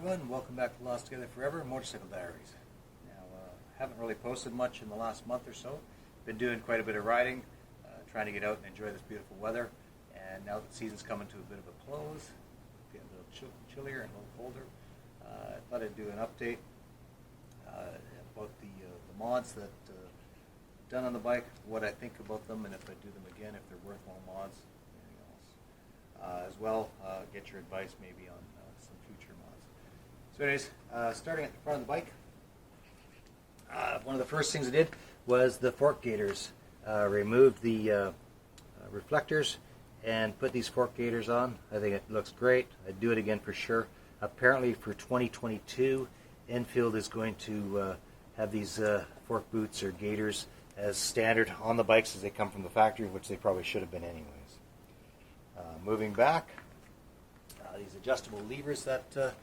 everyone, welcome back to Lost Together Forever Motorcycle Diaries. Now, haven't really posted much in the last month or so. Been doing quite a bit of riding, trying to get out and enjoy this beautiful weather. And now that the season's coming to a bit of a close, getting a little chillier and a little colder, I thought I'd do an update about the mods that I've done on the bike, what I think about them, and if I do them again, if they're worthwhile mods, anything else. As well, get your advice maybe on some future mods. So anyways, starting at the front of the bike, one of the first things I did was the fork gators. Removed the reflectors and put these fork gators on. I think it looks great. I'd do it again for sure. Apparently for 2022, Enfield is going to have these fork boots or gators as standard on the bikes as they come from the factory, which they probably should have been anyways. Moving back, these adjustable levers that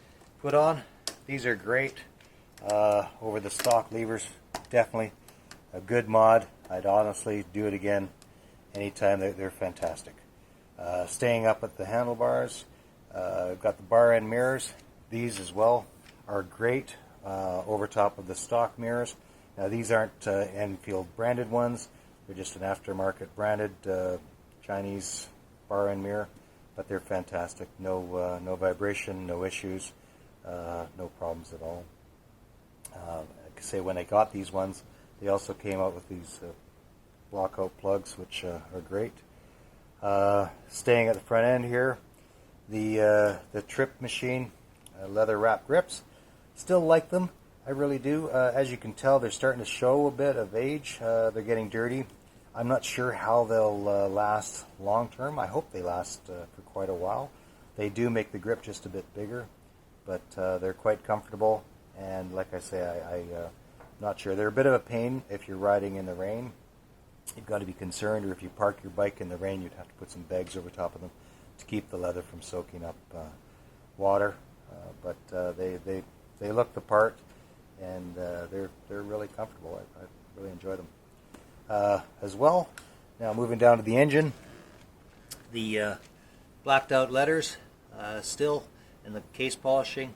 put on, these are great over the stock levers. Definitely a good mod. I'd honestly do it again anytime. They're fantastic. Staying up at the handlebars, got the bar end mirrors. These as well are great over top of the stock mirrors. Now these aren't Enfield branded ones. They're just an aftermarket branded Chinese bar end mirror, but they're fantastic. No vibration, no issues, no problems at all. I can say when I got these ones, they also came out with these lockout plugs, which are great. Staying at the front end here, the trip machine leather wrap grips. Still like them, I really do. As you can tell, they're starting to show a bit of age. They're getting dirty. I'm not sure how they'll last long term. I hope they last for quite a while. They do make the grip just a bit bigger, but they're quite comfortable. And like I say, I'm not sure. They're a bit of a pain if you're riding in the rain. You've got to be concerned, or if you park your bike in the rain, you'd have to put some bags over top of them to keep the leather from soaking up water. But they look the part, and they're really comfortable. I really enjoy them. As well, now moving down to the engine, the blacked out letters still in the case polishing.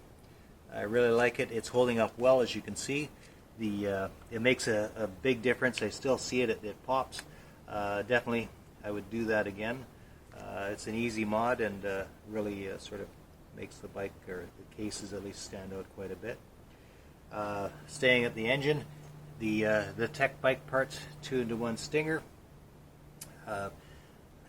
I really like it. It's holding up well, as you can see. It makes a big difference. I still see it. It pops. Definitely, I would do that again. It's an easy mod and really sort of makes the bike, or the cases at least, stand out quite a bit. Staying at the engine, the tech bike parts, 2-in-1 Stinger.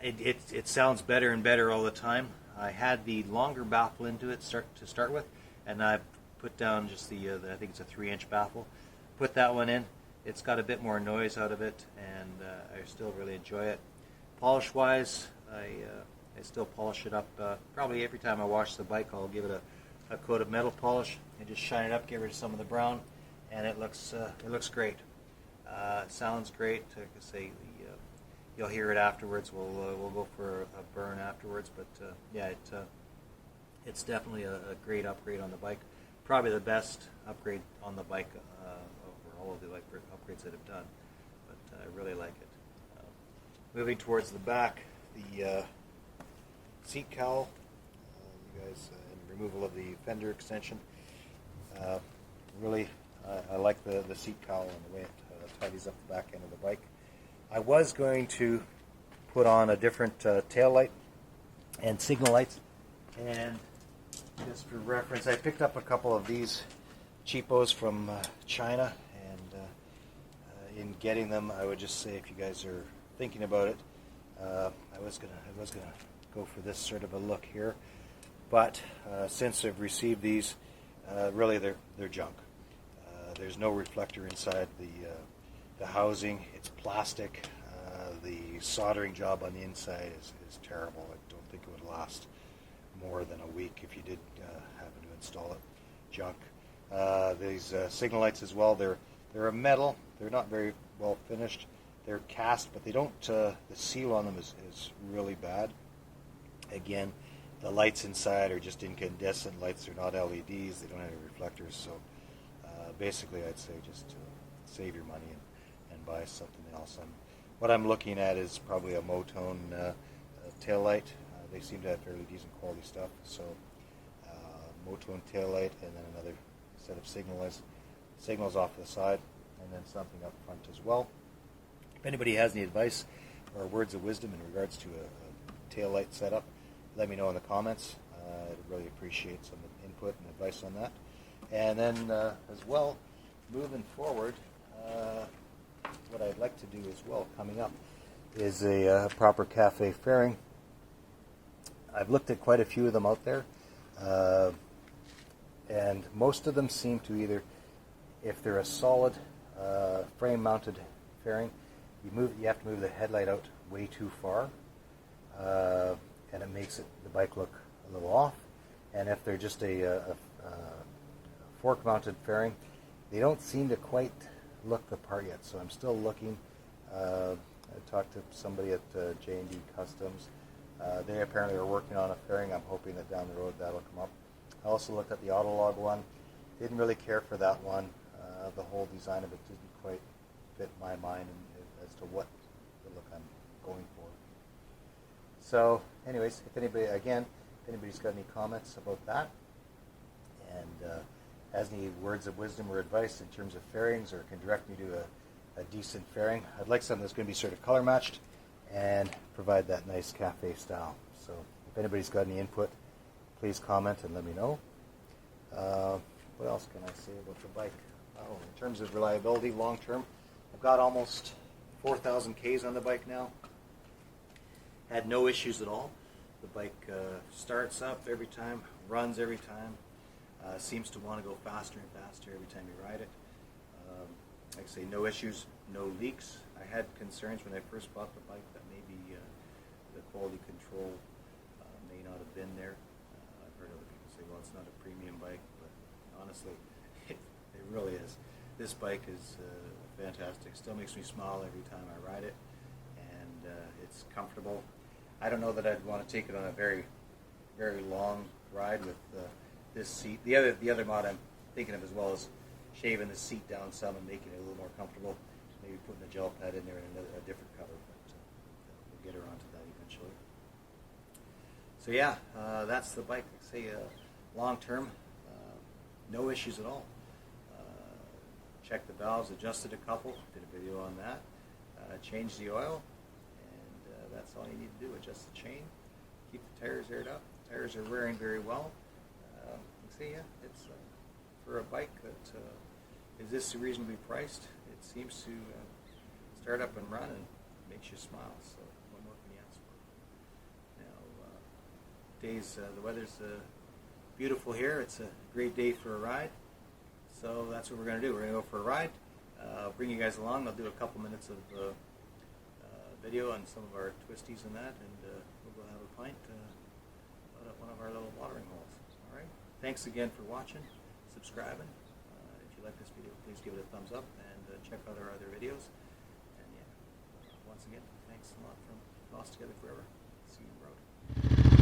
It sounds better and better all the time. I had the longer baffle into it to start with, and I put down just the I think it's a 3-inch baffle. Put that one in. It's got a bit more noise out of it, and I still really enjoy it. Polish-wise, I still polish it up. Probably every time I wash the bike, I'll give it a coat of metal polish and just shine it up, get rid of some of the brown, and it looks great. Sounds great. Like I say, you'll hear it afterwards. We'll go for a burn afterwards, but yeah, it's definitely a great upgrade on the bike. Probably the best upgrade on the bike over all of the upgrades that I've done, but I really like it. Moving towards the back, the seat cowl, you guys, and removal of the fender extension. Really, I like the seat cowl and the way it tidies up the back end of the bike. I was going to put on a different tail light and signal lights, and just for reference, I picked up a couple of these cheapos from China, and in getting them, I would just say, if you guys are thinking about it, I was gonna go for this sort of a look here, but since I've received these, really they're junk. There's no reflector inside the housing. It's plastic. The soldering job on the inside is terrible. I don't think it would last more than a week if you did happen to install it. Junk. These signal lights as well, they're a metal. They're not very well finished. They're cast, but they don't. The seal on them is really bad. Again, the lights inside are just incandescent lights. They're not LEDs. They don't have any reflectors. So basically, I'd say just save your money and buy something else. What I'm looking at is probably a Motone tail light. They seem to have fairly decent quality stuff. So moto and tail light, and then another set of signals off to the side, and then something up front as well. If anybody has any advice or words of wisdom in regards to a tail light setup, let me know in the comments. I'd really appreciate some input and advice on that. And then as well, moving forward, what I'd like to do as well coming up is a proper cafe fairing. I've looked at quite a few of them out there, and most of them seem to either, if they're a solid frame-mounted fairing, you have to move the headlight out way too far, and it makes the bike look a little off. And if they're just a fork-mounted fairing, they don't seem to quite look the part yet. So I'm still looking. I talked to somebody at J&D Customs. They apparently are working on a fairing. I'm hoping that down the road that'll come up. I also looked at the Autolog one. Didn't really care for that one. The whole design of it didn't quite fit my mind as to what the look I'm going for. So anyways, if anybody's got any comments about that and has any words of wisdom or advice in terms of fairings, or can direct me to a decent fairing, I'd like something that's going to be sort of color matched and provide that nice cafe style. So if anybody's got any input, please comment and let me know. What else can I say about the bike? Oh, in terms of reliability, long term, I've got almost 4,000 Ks on the bike now. Had no issues at all. The bike starts up every time, runs every time, seems to want to go faster and faster every time you ride it. Like I say, no issues, no leaks. I had concerns when I first bought the bike that maybe the quality control may not have been there. I've heard other people say, well, it's not a premium bike, but honestly, it really is. This bike is fantastic. Still makes me smile every time I ride it, and it's comfortable. I don't know that I'd want to take it on a very, very long ride with this seat. The other mod I'm thinking of as well is shaving the seat down some and making it a little more comfortable. Maybe putting a gel pad in there and a different cover, but we'll get around to that eventually. So yeah, that's the bike. Like I say, long term, no issues at all. Checked the valves, adjusted a couple, did a video on that. Changed the oil, and that's all you need to do. Adjust the chain, keep the tires aired up. The tires are wearing very well. You see, yeah, it's for a bike that is this reasonably priced. It seems to start up and run and makes you smile. So what more can you ask for? Now, the weather's beautiful here. It's a great day for a ride. So that's what we're going to do. We're going to go for a ride. I'll bring you guys along. I'll do a couple minutes of video on some of our twisties and that, and we'll go have a pint out at one of our little watering holes. All right. Thanks again for watching, subscribing. If you like this video, please give it a thumbs up and check out our other videos. And yeah, once again, thanks a lot from Lost Together Forever. See you on the road.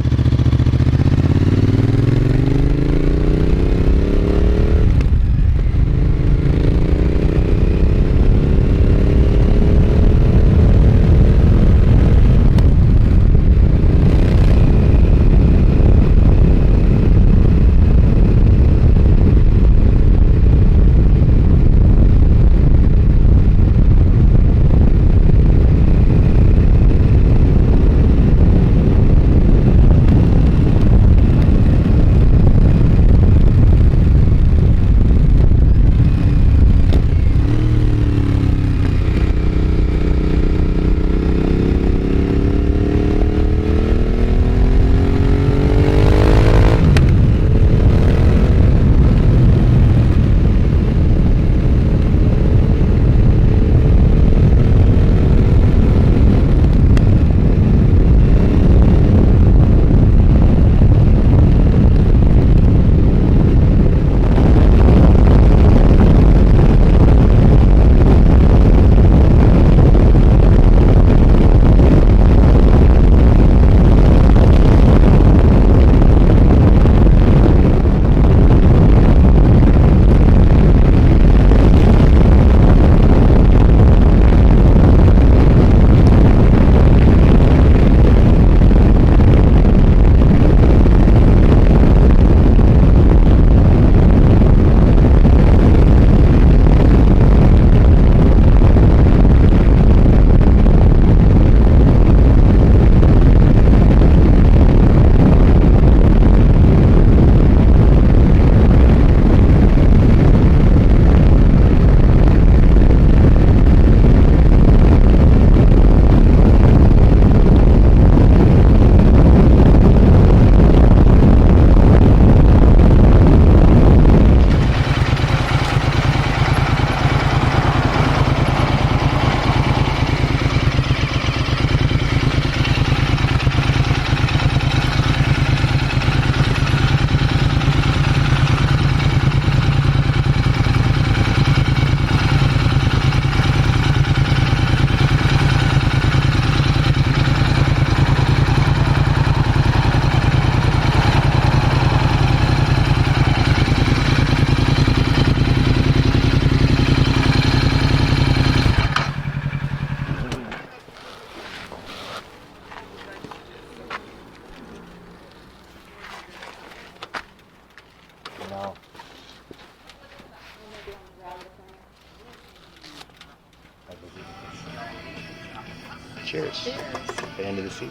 Cheers. Cheers. At the end of the season.